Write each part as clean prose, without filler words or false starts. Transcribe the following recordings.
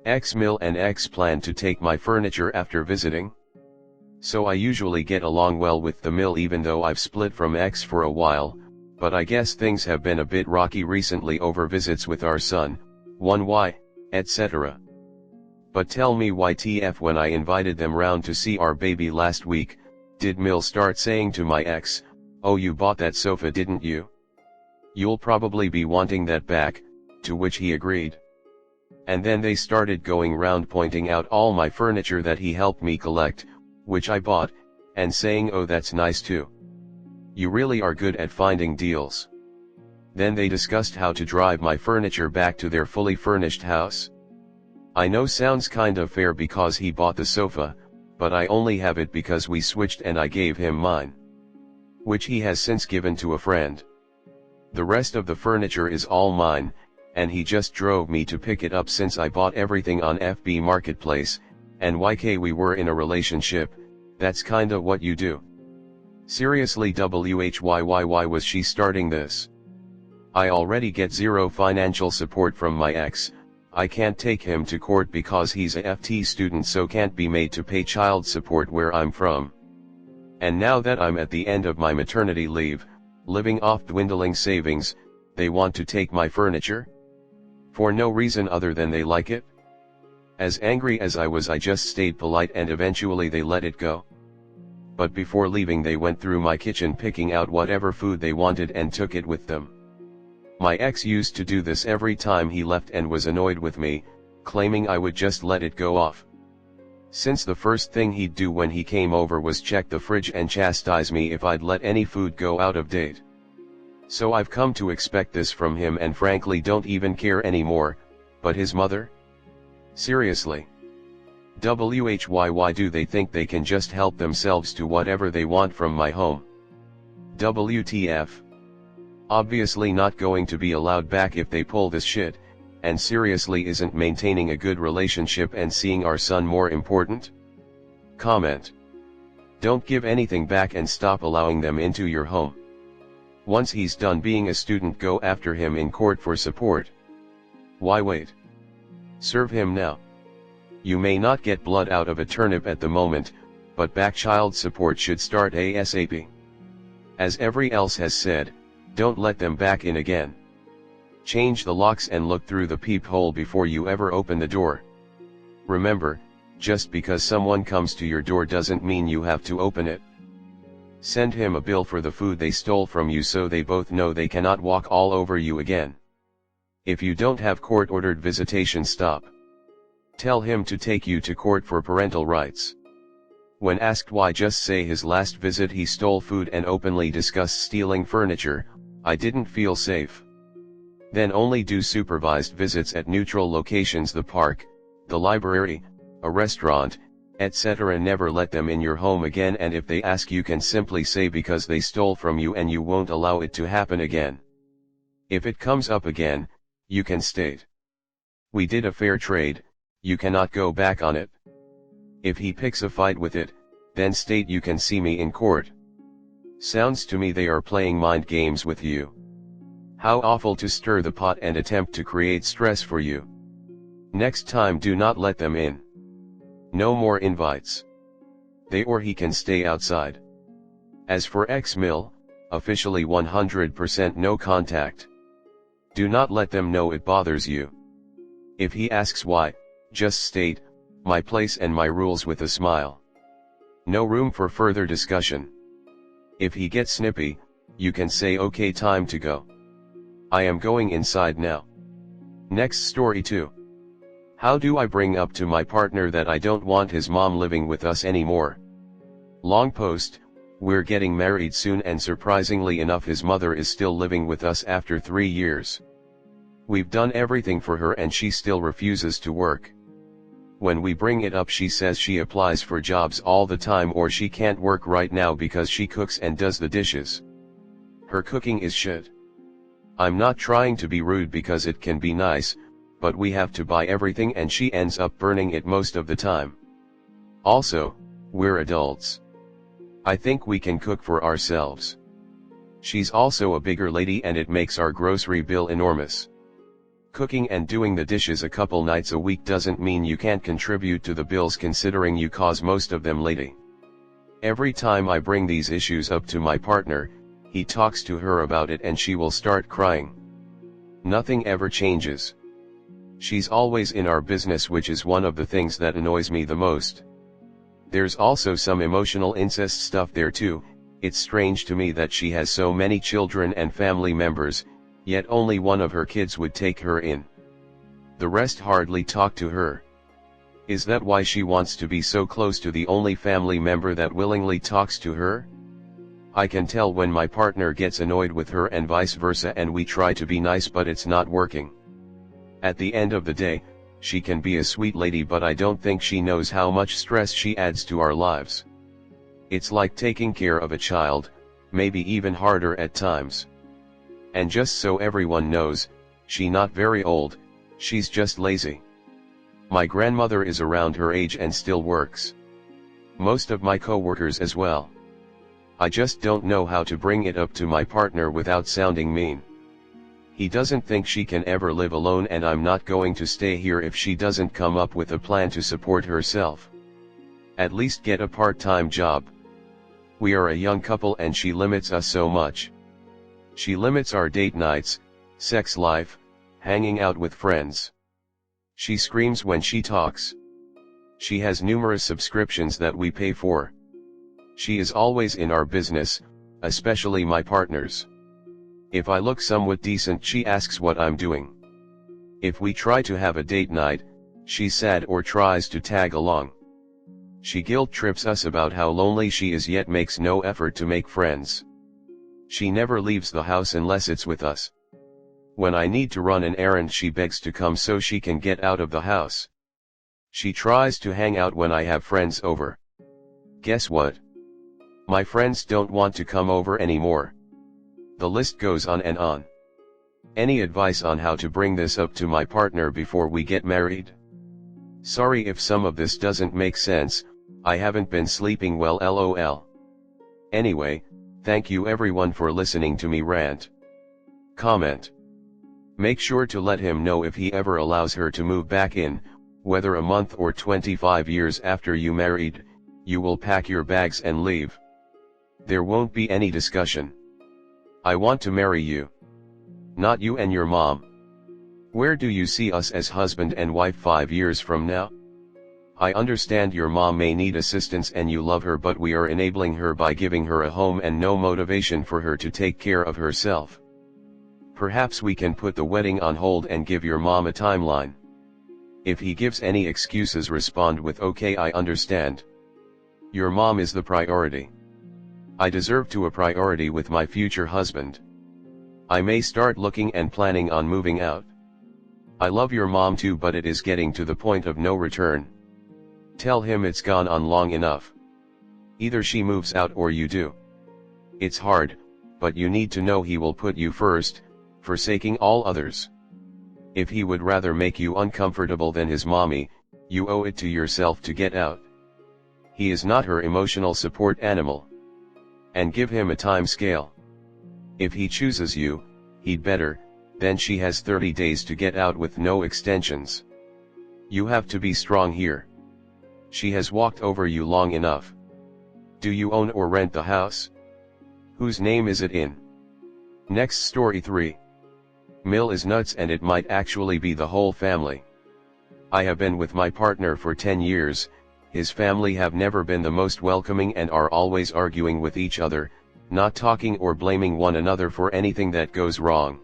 X-Mill and X plan to take my furniture after visiting. So I usually get along well with the Mill even though I've split from X for a while, but I guess things have been a bit rocky recently over visits with our son, 1Y, etc. But tell me YTF, when I invited them round to see our baby last week, did Mill start saying to my ex, "Oh, you bought that sofa, didn't you? You'll probably be wanting that back," to which he agreed. And then they started going round pointing out all my furniture that he helped me collect, which I bought, and saying, "Oh, that's nice too. You really are good at finding deals." Then they discussed how to drive my furniture back to their fully furnished house. I know sounds kind of fair because he bought the sofa, but I only have it because we switched and I gave him mine, which he has since given to a friend. The rest of the furniture is all mine, and he just drove me to pick it up since I bought everything on FB Marketplace, and YK, we were in a relationship. That's kinda what you do. Seriously, why was she starting this? I already get zero financial support from my ex. I can't take him to court because he's a FT student, so can't be made to pay child support where I'm from. And now that I'm at the end of my maternity leave, living off dwindling savings, they want to take my furniture? For no reason other than they like it? As angry as I was, I just stayed polite and eventually they let it go. But before leaving they went through my kitchen picking out whatever food they wanted and took it with them. My ex used to do this every time he left and was annoyed with me, claiming I would just let it go off. Since the first thing he'd do when he came over was check the fridge and chastise me if I'd let any food go out of date. So I've come to expect this from him and frankly don't even care anymore, but his mother? Seriously. Why do they think they can just help themselves to whatever they want from my home? WTF. Obviously not going to be allowed back if they pull this shit, and seriously, isn't maintaining a good relationship and seeing our son more important? Comment. Don't give anything back and stop allowing them into your home. Once he's done being a student, go after him in court for support. Why wait? Serve him now. You may not get blood out of a turnip at the moment, but back child support should start ASAP. As every else has said, don't let them back in again. Change the locks and look through the peephole before you ever open the door. Remember, just because someone comes to your door doesn't mean you have to open it. Send him a bill for the food they stole from you so they both know they cannot walk all over you again. If you don't have court-ordered visitation, stop. Tell him to take you to court for parental rights. When asked why, just say his last visit he stole food and openly discuss stealing furniture. I didn't feel safe. Then only do supervised visits at neutral locations, the park, the library, a restaurant, etc. Never let them in your home again, and if they ask you can simply say because they stole from you and you won't allow it to happen again. If it comes up again, you can state, "We did a fair trade," you cannot go back on it. If he picks a fight with it, then state, "You can see me in court." Sounds to me they are playing mind games with you. How awful to stir the pot and attempt to create stress for you. Next time do not let them in. No more invites. They or he can stay outside. As for X-Mill, officially 100% no contact. Do not let them know it bothers you. If he asks why, just state, "My place and my rules," with a smile. No room for further discussion. If he gets snippy, you can say, "Okay, time to go. I am going inside now." Next story 2. How do I bring up to my partner that I don't want his mom living with us anymore? Long post. We're getting married soon and surprisingly enough his mother is still living with us after 3 years. We've done everything for her and she still refuses to work. When we bring it up, she says she applies for jobs all the time or she can't work right now because she cooks and does the dishes. Her cooking is shit. I'm not trying to be rude because it can be nice, but we have to buy everything and she ends up burning it most of the time. Also, we're adults. I think we can cook for ourselves. She's also a bigger lady and it makes our grocery bill enormous. Cooking and doing the dishes a couple nights a week doesn't mean you can't contribute to the bills, considering you cause most of them, lady. Every time I bring these issues up to my partner, he talks to her about it and she will start crying. Nothing ever changes. She's always in our business, which is one of the things that annoys me the most. There's also some emotional incest stuff there too. It's strange to me that she has so many children and family members, yet only one of her kids would take her in. The rest hardly talk to her. Is that why she wants to be so close to the only family member that willingly talks to her? I can tell when my partner gets annoyed with her and vice versa, and we try to be nice but it's not working. At the end of the day, she can be a sweet lady, but I don't think she knows how much stress she adds to our lives. It's like taking care of a child, maybe even harder at times. And just so everyone knows, she's not very old, she's just lazy. My grandmother is around her age and still works. Most of my co-workers as well. I just don't know how to bring it up to my partner without sounding mean. He doesn't think she can ever live alone, and I'm not going to stay here if she doesn't come up with a plan to support herself. At least get a part-time job. We are a young couple and she limits us so much. She limits our date nights, sex life, hanging out with friends. She screams when she talks. She has numerous subscriptions that we pay for. She is always in our business, especially my partner's. If I look somewhat decent, she asks what I'm doing. If we try to have a date night, she's sad or tries to tag along. She guilt trips us about how lonely she is, yet makes no effort to make friends. She never leaves the house unless it's with us. When I need to run an errand, she begs to come so she can get out of the house. She tries to hang out when I have friends over. Guess what? My friends don't want to come over anymore. The list goes on and on. Any advice on how to bring this up to my partner before we get married? Sorry if some of this doesn't make sense, I haven't been sleeping well, lol. Anyway, thank you everyone for listening to me rant. Comment. Make sure to let him know if he ever allows her to move back in, whether a month or 25 years after you married, you will pack your bags and leave. There won't be any discussion. I want to marry you. Not you and your mom. Where do you see us as husband and wife 5 years from now? I understand your mom may need assistance and you love her, but we are enabling her by giving her a home and no motivation for her to take care of herself. Perhaps we can put the wedding on hold and give your mom a timeline. If he gives any excuses, respond with okay, I understand. Your mom is the priority. I deserve to a priority with my future husband. I may start looking and planning on moving out. I love your mom too, but it is getting to the point of no return. Tell him it's gone on long enough. Either she moves out or you do. It's hard, but you need to know he will put you first, forsaking all others. If he would rather make you uncomfortable than his mommy, you owe it to yourself to get out. He is not her emotional support animal. And give him a time scale. If he chooses you, he'd better, then she has 30 days to get out with no extensions. You have to be strong here. She has walked over you long enough. Do you own or rent the house? Whose name is it in? Next story 3. Mill is nuts, and it might actually be the whole family. I have been with my partner for 10 years, his family have never been the most welcoming and are always arguing with each other, not talking or blaming one another for anything that goes wrong.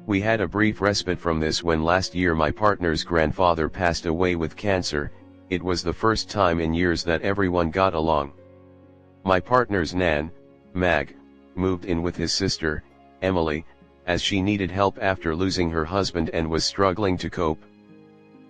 We had a brief respite from this when last year my partner's grandfather passed away with cancer. It was the first time in years that everyone got along. My partner's nan, Mag, moved in with his sister, Emily, as she needed help after losing her husband and was struggling to cope.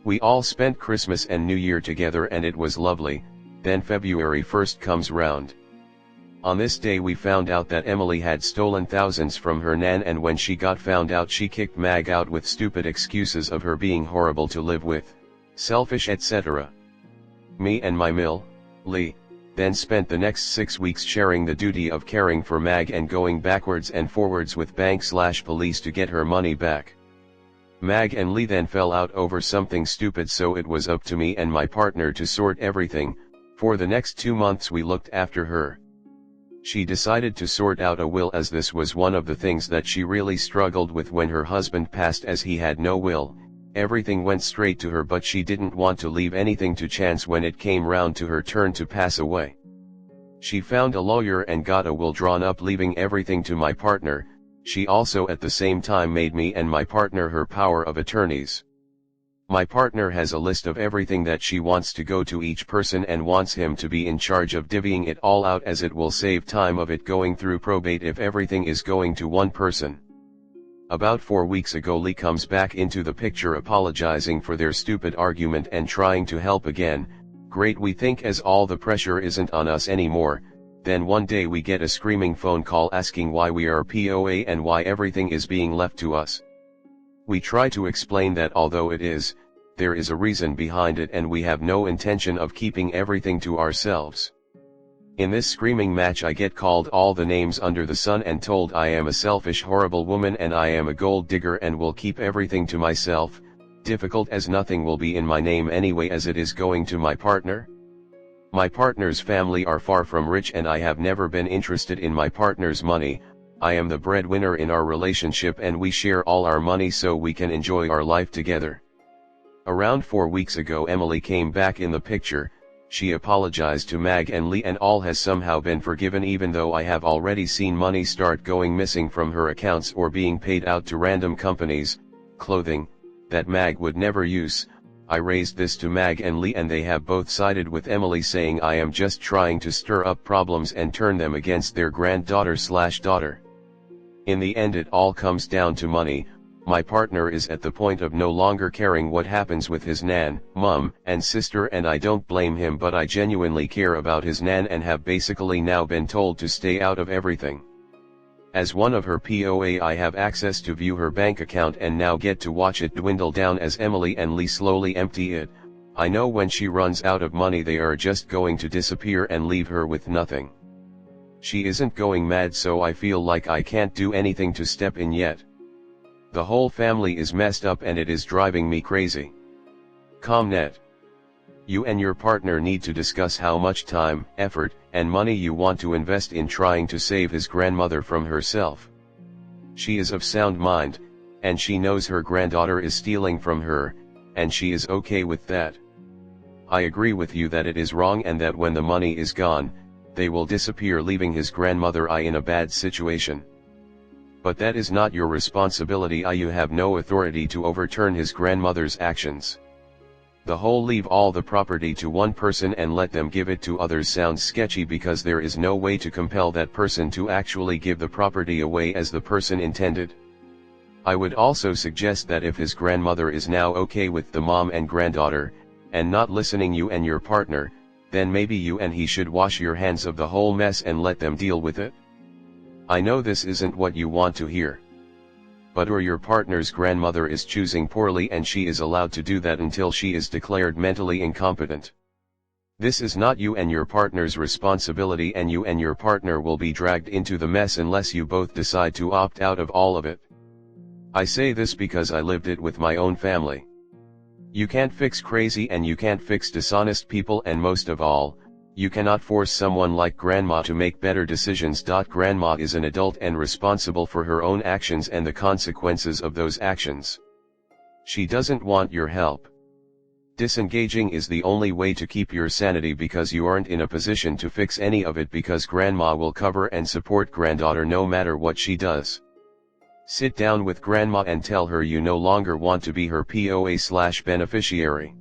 We all spent Christmas and New Year together and it was lovely. Then February 1st comes round. On this day we found out that Emily had stolen thousands from her nan, and when she got found out she kicked Mag out with stupid excuses of her being horrible to live with, selfish, etc. Me and my Mill, Lee, then spent the next 6 weeks sharing the duty of caring for Mag and going backwards and forwards with bank/police to get her money back. Mag and Lee then fell out over something stupid, so it was up to me and my partner to sort everything. For the next 2 months we looked after her. She decided to sort out a will, as this was one of the things that she really struggled with when her husband passed, as he had no will. Everything went straight to her, but she didn't want to leave anything to chance when it came round to her turn to pass away. She found a lawyer and got a will drawn up leaving everything to my partner. She also at the same time made me and my partner her power of attorneys. My partner has a list of everything that she wants to go to each person and wants him to be in charge of divvying it all out, as it will save time of it going through probate if everything is going to one person. About 4 weeks ago Lee comes back into the picture apologizing for their stupid argument and trying to help again. Great, we think, as all the pressure isn't on us anymore. Then one day we get a screaming phone call asking why we are POA and why everything is being left to us. We try to explain that although it is, there is a reason behind it and we have no intention of keeping everything to ourselves. In this screaming match I get called all the names under the sun and told I am a selfish, horrible woman and I am a gold digger and will keep everything to myself. Difficult, as nothing will be in my name anyway, as it is going to my partner. My partner's family are far from rich and I have never been interested in my partner's money. I am the breadwinner in our relationship and we share all our money so we can enjoy our life together. Around 4 weeks ago Emily came back in the picture. She apologized to Mag and Lee and all has somehow been forgiven, even though I have already seen money start going missing from her accounts or being paid out to random companies, clothing, that Mag would never use. I raised this to Mag and Lee and they have both sided with Emily, saying I am just trying to stir up problems and turn them against their granddaughter/daughter. In the end it all comes down to money. My partner is at the point of no longer caring what happens with his nan, mum, and sister, and I don't blame him, but I genuinely care about his nan and have basically now been told to stay out of everything. As one of her POA I have access to view her bank account and now get to watch it dwindle down as Emily and Lee slowly empty it. I know when she runs out of money they are just going to disappear and leave her with nothing. She isn't going mad, so I feel like I can't do anything to step in yet. The whole family is messed up and it is driving me crazy. Comnet. You and your partner need to discuss how much time, effort, and money you want to invest in trying to save his grandmother from herself. She is of sound mind, and she knows her granddaughter is stealing from her, and she is okay with that. I agree with you that it is wrong and that when the money is gone, they will disappear, leaving his grandmother in a bad situation. But that is not your responsibility. You have no authority to overturn his grandmother's actions. The whole leave all the property to one person and let them give it to others sounds sketchy, because there is no way to compel that person to actually give the property away as the person intended. I would also suggest that if his grandmother is now okay with the mom and granddaughter, and not listening you and your partner, then maybe you and he should wash your hands of the whole mess and let them deal with it. I know this isn't what you want to hear. But your partner's grandmother is choosing poorly and she is allowed to do that until she is declared mentally incompetent. This is not you and your partner's responsibility, and you and your partner will be dragged into the mess unless you both decide to opt out of all of it. I say this because I lived it with my own family. You can't fix crazy and you can't fix dishonest people, and most of all, you cannot force someone like Grandma to make better decisions. Grandma is an adult and responsible for her own actions and the consequences of those actions. She doesn't want your help. Disengaging is the only way to keep your sanity, because you aren't in a position to fix any of it, because Grandma will cover and support granddaughter no matter what she does. Sit down with Grandma and tell her you no longer want to be her POA/beneficiary.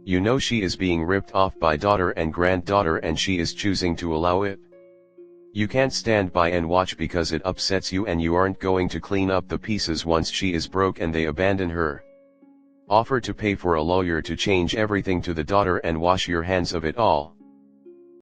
You know she is being ripped off by daughter and granddaughter and she is choosing to allow it. You can't stand by and watch because it upsets you, and you aren't going to clean up the pieces once she is broke and they abandon her. Offer to pay for a lawyer to change everything to the daughter and wash your hands of it all.